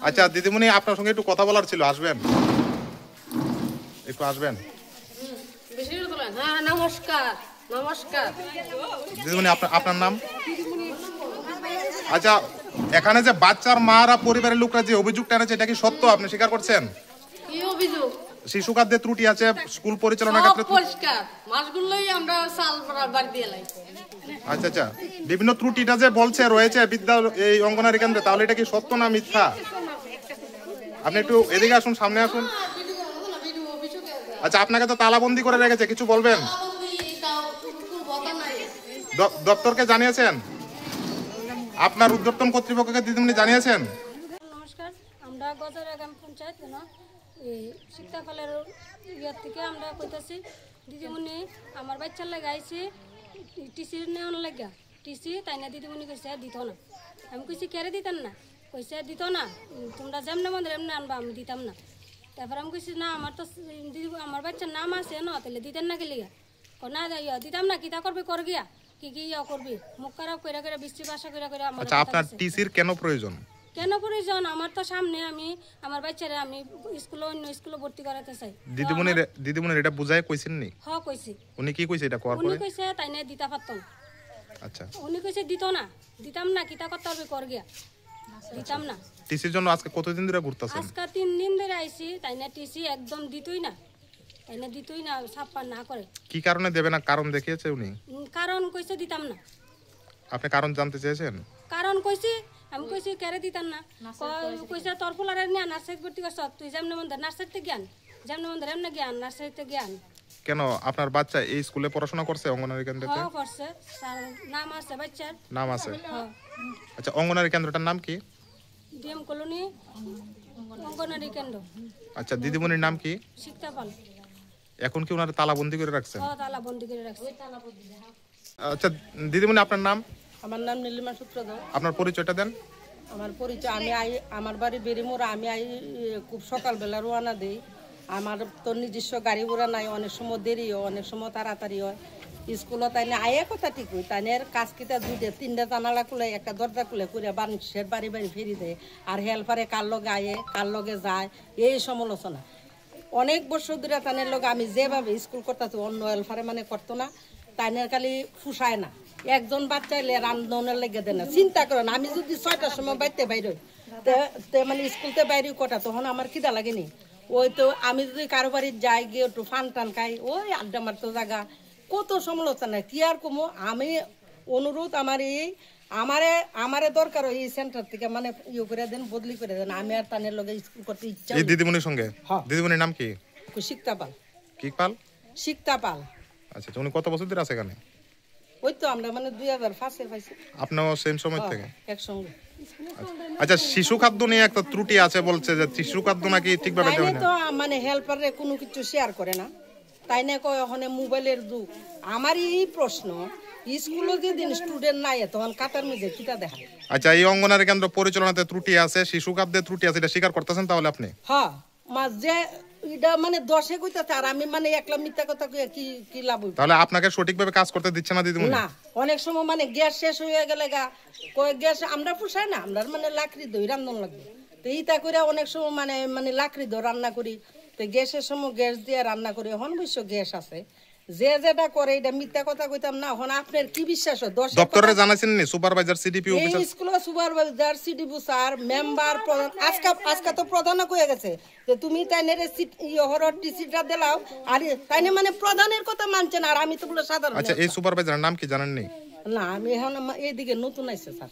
আচ্ছা দিদিমণি, আপনার সঙ্গে একটু কথা বলার ছিল, আসবেন? একটু আসবেন। নমস্কার। নমস্কার দিদিমণি, আপনার নাম? আচ্ছা, এখানে যে বাচ্চার মারা পরিবারের লোকরা যে অভিযোগটা এনেছে, এটা কি সত্য? আপনি স্বীকার করছেন? কি অভিযোগ? শিশু খাদ্যে ত্রুটি আছে, স্কুল পরিচালনার ক্ষেত্রে পরিষ্কার মাসগুলোই আমরা সাল বাড়ি দিয়ে লাই। আচ্ছা আচ্ছা, বিভিন্ন ত্রুটিটা যে বলছে রয়েছে এই অঙ্গনারী কেন্দ্রে, তাহলে এটা কি সত্য না মিথ্যা? আপনি একটু এদিকে আসুন, সামনে আসুন। আচ্ছা, আপনাকে তো তালাবন্দি করে রেখেছে, কিছু বলবেন? দপ্তরকে জানিয়েছেন? আপনার উদ্যোক্তন কর্তৃপক্ষকে দিদিমণি জানিয়েছেন? নমস্কার, আমরা গজরাগাম পঞ্চায়েত শিক্ষাকালের ইয়ার থেকে আমরা কইতাছি, দিদিমণি আমার বাচ্চার লাগে আইসি টিসি নেওয়ার লাগা টিসি, তাই না দিদিমণি কইছে দিত না। আমি কইছি কেড়ে দিতেন না, কইছে দিত না, তোমরা যেমনে মন্দির এমনি আনবা, আমি দিতাম না। তারপর আমি কইছি না, আমার তো দিদি আমার বাচ্চার নাম আছে না, তাহলে দিতেন না গেলিগা, না দিতাম না, কিতা করবি কর গিয়া, কি কি ইয়া করবি, মুখ খারাপ কইরা কইরা বৃষ্টি বাসা কইরা কইরা। আচ্ছা, আপনার টিসির কেন প্রয়োজন? কেন প্রয়োজন? আমার তো সামনে আমি আমার বাচ্চারা আমি স্কুলে অন্য স্কুলে ভর্তি করাতে চাই। দিদিমণির এটা বুঝায় কইছেন নি? হ্যাঁ কইছি। উনি কি কইছে এটা করার পরে? উনি কইছে তাই না দিতা পারতাম। আচ্ছা, উনি কইছে দিত না, দিতাম না, কিতা করতে হবে কর গিয়া, দিতাম না। টিসির জন্য আজকে কতদিন ধরে ঘুরতাছেন? আজকে 3 দিন ধরে আইছি, তাই না টিসি একদম দিতই না, তাই না দিতই না, ছাপ্পা না করে। কি কারণে দেবে না কারণ দেখিয়েছে উনি? কারণ কইছে দিতাম না। আপনি কারণ জানতে চেয়েছেন? কারণ কইছি, আমি কইছি কেড়ে দিতাম না, কইছে তোর ফুলারে নিয়ে নার্সারি ভর্তি করছ, তুই যেমন মন্দির নার্সারিতে জ্ঞান, যেমন মন্দির এমনি জ্ঞান, নার্সারিতে জ্ঞান। কেন আপনার বাচ্চা এই স্কুলে পড়াশোনা করছে অঙ্গনারী কেন্দ্রতে? হ্যাঁ করছে, নাম আছে বাচ্চার, নাম আছে। হ্যাঁ। আচ্ছা, অঙ্গনারী কেন্দ্রটার নাম কি? ডিএম কলোনি অঙ্গনারী কেন্দ্র। আচ্ছা, দিদিমণির নাম কি? শিক্ষাপাল। এখন কি ওনার তালাবন্দি করে রাখছেন? হ্যাঁ, তালাবন্দি করে রাখছে। আচ্ছা দিদিমণি, আপনার নাম? আমার নাম নীলিমা সূত্রধর। আপনার পরিচয়টা দেন। আমার পরিচয়, আমি আমার বাড়ি বেরিমোড়া। আমি খুব সকালবেলা রওনা দিই। আমার তো নিজস্ব গাড়ি ঘোড়া নাই, অনেক সময় দেরি হয়, অনেক সময় তাড়াতাড়ি হয়। স্কুলত তাইলে আয়ে কথা ঠিক হই, তাইনের কাজ কিটা 2-3টা জানালা খুলে একটা দরজা খুলে করে বাড়ির বাড়ি ফেরি দেয়। আর হেল্পারে কার লগে আয়ে কার লগে যায় এই সমালোচনা অনেক বছর ধরে তাইনের লগে আমি যেভাবে স্কুল করতেছি অন্য হেল্পারে মানে করতো না। তাইনের খালি ফুসায় না, একজন বাচ্চা এলে রান্ধনের লেগে দেয় না। চিন্তা করেন, আমি যদি 6টার সময় বাড়িতে বাইরে মানে স্কুলতে বাইরে কটা, তখন আমার খিদা লাগেনি। ওই তো আমি যদি কারো বাড়ির যাই গিয়ে একটু ফান টান খাই, ওই আড্ডা মারতো জায়গা, কত সমালোচনা কি আর কমো। আমি অনুরোধ আমার এই আমারে দরকার এই সেন্টার থেকে মানে ইয়ে করে দেন, বদলি করে দেন। আমি আর তানের লগে স্কুল করতে ইচ্ছা। এই দিদিমণির সঙ্গে? দিদিমণির নাম কি? শিক্তাপাল। কি পাল? শিক্তাপাল। আচ্ছা, উনি কত বছর ধরে আছে এখানে? ওই তো আমরা মানে 2005-এ পাইছি। আপনিও সেম সময় থেকে একসঙ্গে। আচ্ছা, শিশু খাদ্য নিয়ে একটা ত্রুটি আছে বলছে, যে শিশু খাদ্য নাকি ঠিকভাবে দেয় না। তো মানে হেল্পারে কোনো কিছু শেয়ার করে না, তাই না কয় ওখানে মোবাইলের যুগ। আমার এই প্রশ্ন, স্কুলে যেদিন স্টুডেন্ট নাই তখন কাতার মধ্যে কিটা দেখা। আচ্ছা, এই অঙ্গনারী কেন্দ্র পরিচালনাতে ত্রুটি আছে, শিশু খাদ্যে ত্রুটি আছে, এটা স্বীকার করতেছেন তাহলে আপনি? হ্যাঁ, যে এটা মানে 10-এ কইতাছে আর আমি মানে একলা মিথ্যা কথা কইয়া কি লাভ হইব? তাহলে আপনাকে সঠিকভাবে কাজ করতে দিচ্ছে না দিদিমণি? না, অনেক সময় মানে গ্যাস শেষ হয়ে গেলে কয় গ্যাস আমরা পুষাই না, আমরা মানে লাকড়ি দই রান্না লাগবে। তো ইটা করে অনেক সময় মানে লাকড়ি দই রান্না করি, তো গ্যাসের সময় গ্যাস দিয়ে রান্না করি। এখন অবশ্য গ্যাস আছে, যে যেটা করে এটা মিথ্যা কথা কইতাম না। এখন আপনার কি বিশ্বাস? দপ্তরে জানাইছেন নি? Supervisor, CDP officer? এই school supervisor, CDP sir, member, প্রধান, আজকে তো প্রধান কয়ে গেছে যে তুমি তাইনের টিসিটা দিলাও, আর তাইনে মানে প্রধানের কথা মানছেন, আর আমি তো বলে সাধারণ। আচ্ছা, এই সুপারভাইজারের নাম কি জানেন নি? না, আমি এখন এইদিকে নতুন আইছে স্যার।